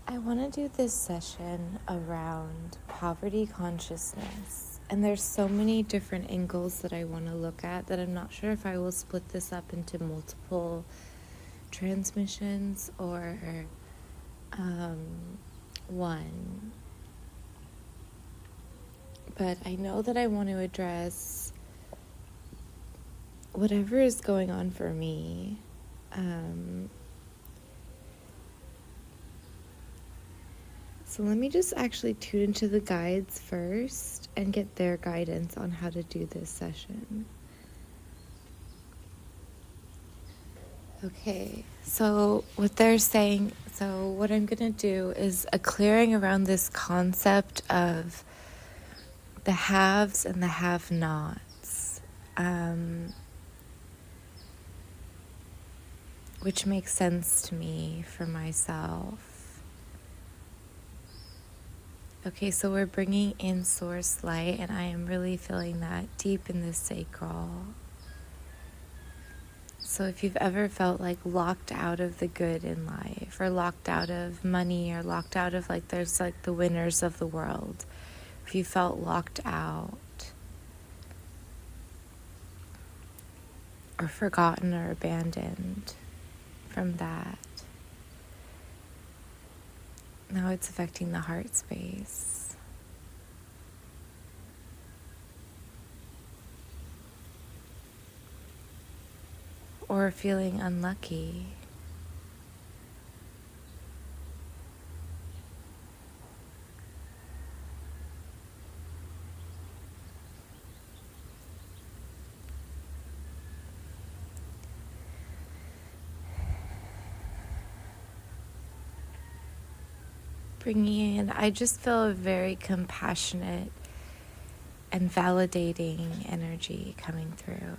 I want to do this session around poverty consciousness. And there's so many different angles that I want to look at that I'm not sure if I will split this up into multiple transmissions or one. But I know that I want to address whatever is going on for me. So let me just actually tune into the guides first and get their guidance on how to do this session. Okay, so what they're saying, so what I'm going to do is a clearing around this concept of the haves and the have-nots, which makes sense to me for myself. Okay, so we're bringing in source light, and I am really feeling that deep in the sacral. So if you've ever felt like locked out of the good in life, or locked out of money, or locked out of there's the winners of the world, if you felt locked out, or forgotten or abandoned from that, now it's affecting the heart space. Or feeling unlucky. Bringing in, I just feel a very compassionate and validating energy coming through.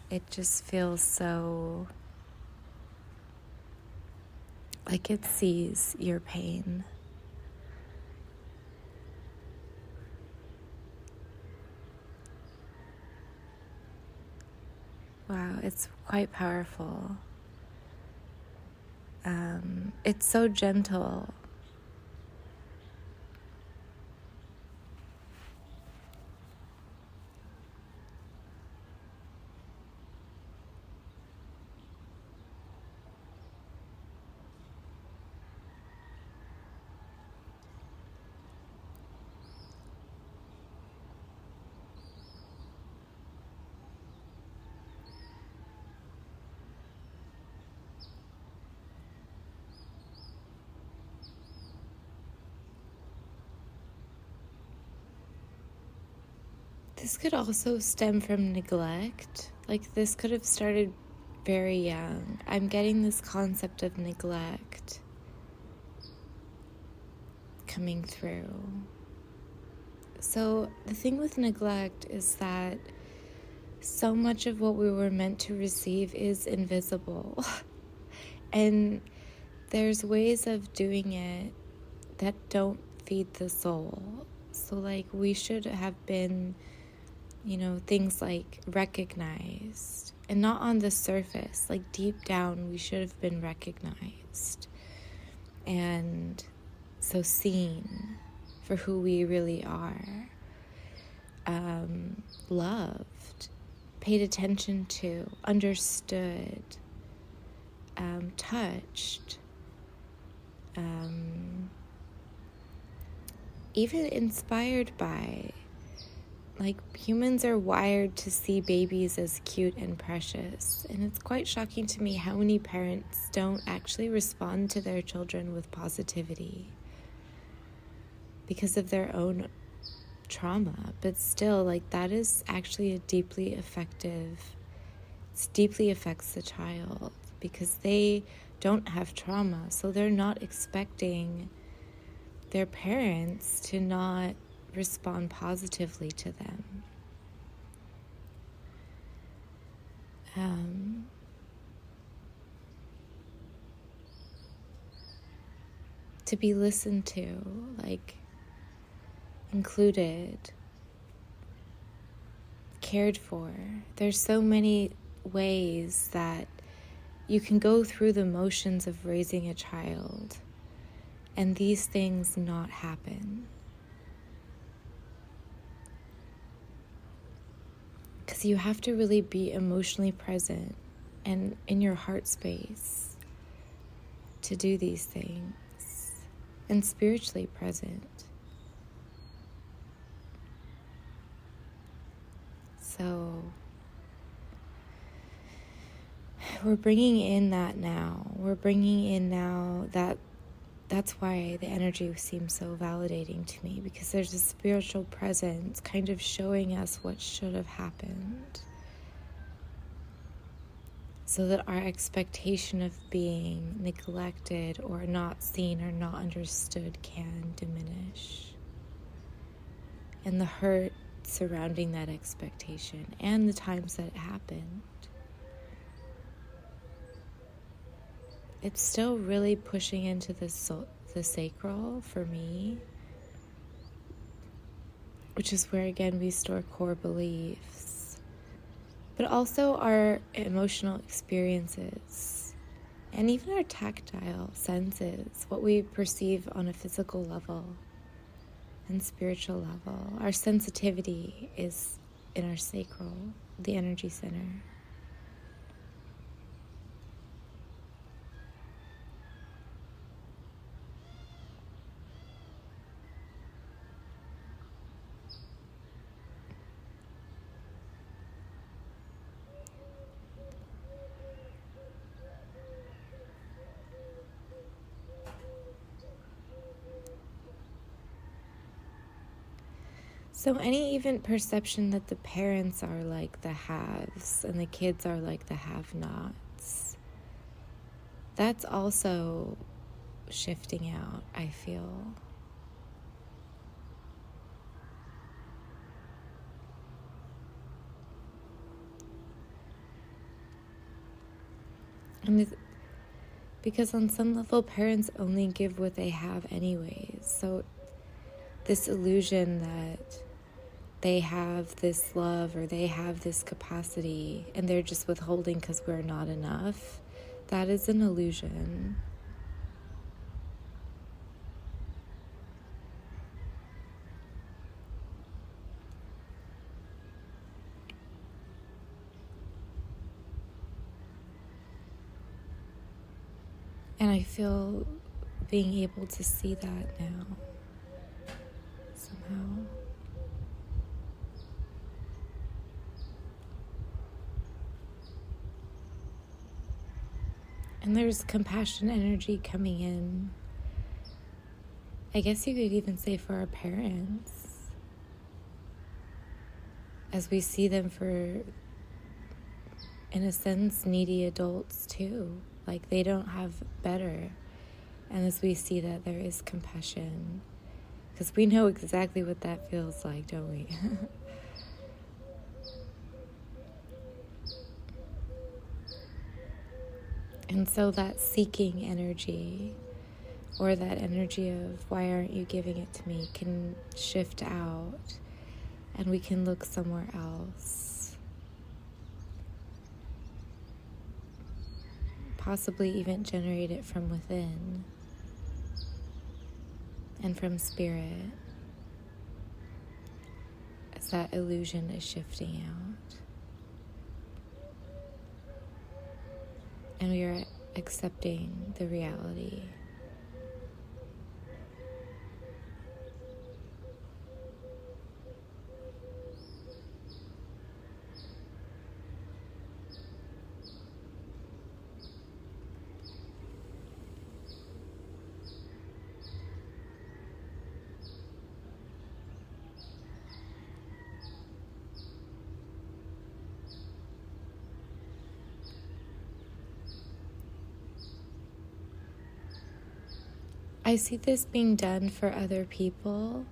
It just feels so like it sees your pain. Wow, it's quite powerful. It's so gentle. This could also stem from neglect. This could have started very young. I'm getting this concept of neglect coming through. So the thing with neglect is that so much of what we were meant to receive is invisible. And there's ways of doing it that don't feed the soul. So we should have been, things like recognized, and not on the surface, deep down we should have been recognized. And so seen for who we really are, loved, paid attention to, understood, touched, even inspired by. Humans are wired to see babies as cute and precious, and it's quite shocking to me how many parents don't actually respond to their children with positivity because of their own trauma. But still, that is actually it deeply affects the child because they don't have trauma, so they're not expecting their parents to not respond positively to them. To be listened to, included, cared for. There's so many ways that you can go through the motions of raising a child and these things not happen. Because you have to really be emotionally present and in your heart space to do these things, and spiritually present. So we're bringing in that now. We're bringing in now that's why the energy seems so validating to me, because there's a spiritual presence kind of showing us what should have happened, so that our expectation of being neglected or not seen or not understood can diminish. And the hurt surrounding that expectation and the times that it happened. It's still really pushing into the sacral for me, which is where, again, we store core beliefs, but also our emotional experiences and even our tactile senses, what we perceive on a physical level and spiritual level. Our sensitivity is in our sacral, the energy center. So any even perception that the parents are like the haves and the kids are like the have-nots, that's also shifting out, I feel. And because on some level, parents only give what they have anyways. So this illusion that they have this love or they have this capacity and they're just withholding because we're not enough, that is an illusion. And I feel being able to see that now, somehow. And there's compassion energy coming in. I guess you could even say for our parents, as we see them for, in a sense, needy adults too. Like they don't have better. And as we see that, there is compassion. Because we know exactly what that feels like, don't we? And so that seeking energy, or that energy of why aren't you giving it to me, can shift out and we can look somewhere else. Possibly even generate it from within and from spirit, as that illusion is shifting out. And we are accepting the reality. I see this being done for other people.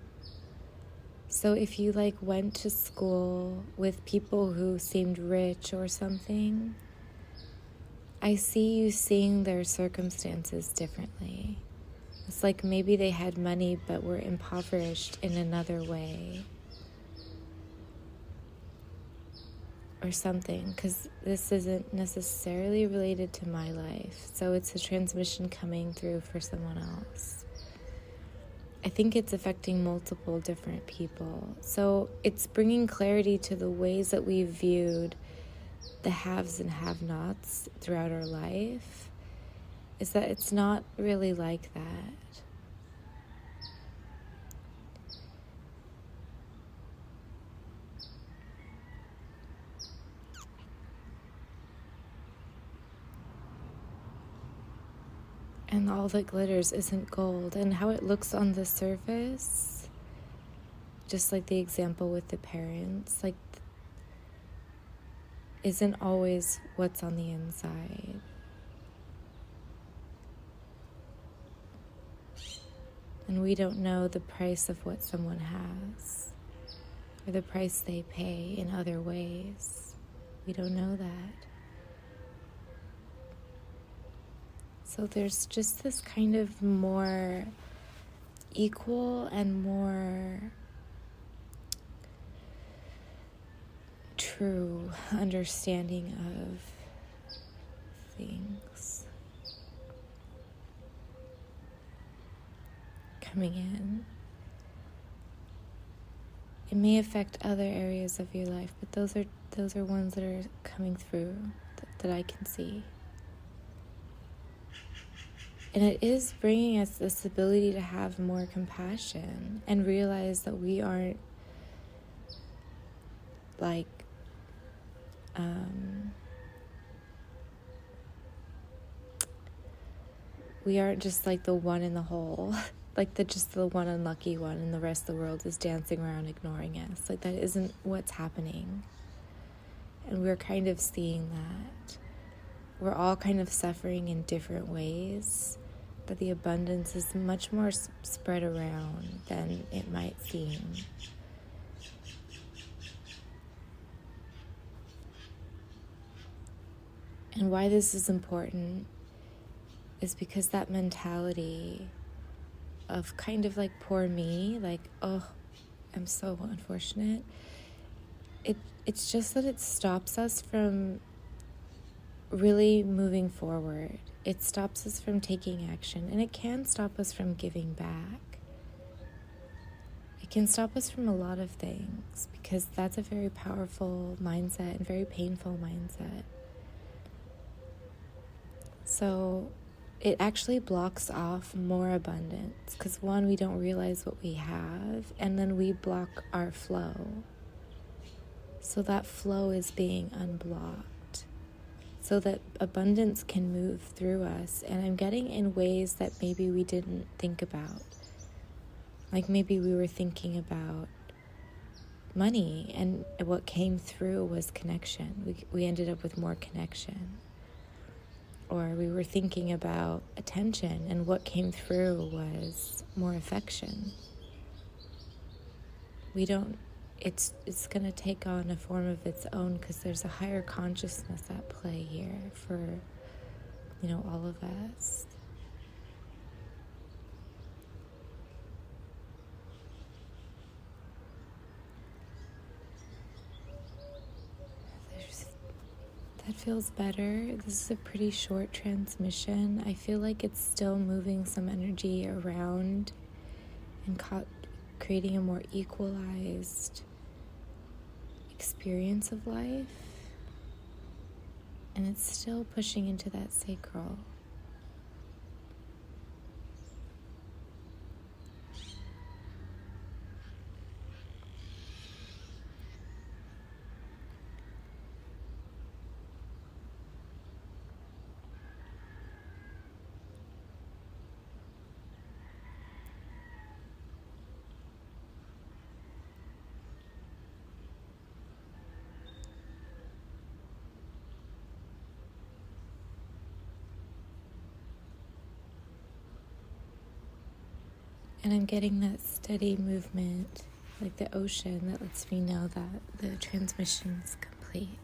So if you went to school with people who seemed rich or something, I see you seeing their circumstances differently. It's like maybe they had money but were impoverished in another way. Or something, because this isn't necessarily related to my life. So it's a transmission coming through for someone else. I think it's affecting multiple different people. So it's bringing clarity to the ways that we've viewed the haves and have-nots throughout our life, is that it's not really like that. And all that glitters isn't gold. And how it looks on the surface, just like the example with the parents, like, isn't always what's on the inside. And we don't know the price of what someone has, or the price they pay in other ways. We don't know that. So there's just this kind of more equal and more true understanding of things coming in. It may affect other areas of your life, but those are ones that are coming through that I can see. And it is bringing us this ability to have more compassion and realize that we aren't like we aren't just like the one in the hole, like just the one unlucky one, and the rest of the world is dancing around ignoring us. Like, that isn't what's happening. And we're kind of seeing that. We're all kind of suffering in different ways, but the abundance is much more spread around than it might seem. And why this is important is because that mentality of kind of like poor me, like, oh, I'm so unfortunate. It's just that it stops us from really moving forward. It stops us from taking action, and it can stop us from giving back. It can stop us from a lot of things, because that's a very powerful mindset and very painful mindset. So it actually blocks off more abundance, because one, we don't realize what we have, and then we block our flow. So that flow is being unblocked, so that abundance can move through us. And I'm getting in ways that maybe we didn't think about. Like, maybe we were thinking about money, and what came through was connection. We ended up with more connection. Or we were thinking about attention, and what came through was more affection. It's going to take on a form of its own, because there's a higher consciousness at play here for, all of us. That feels better. This is a pretty short transmission. I feel like it's still moving some energy around and creating a more equalized experience of life. And it's still pushing into that sacral. And I'm getting that steady movement, like the ocean, that lets me know that the transmission is complete.